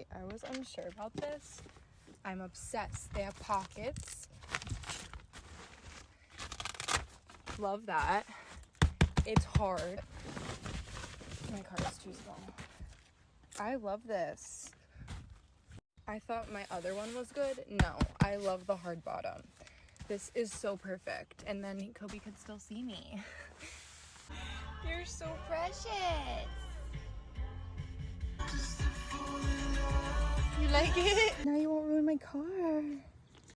Okay, I was unsure about this. I'm obsessed. They have pockets. Love that. It's hard. My car is too small. I love this. I thought my other one was good. No, I love the hard bottom. This is so perfect. And then Kobe could still see me. You're so precious. You like it? Now you won't ruin my car.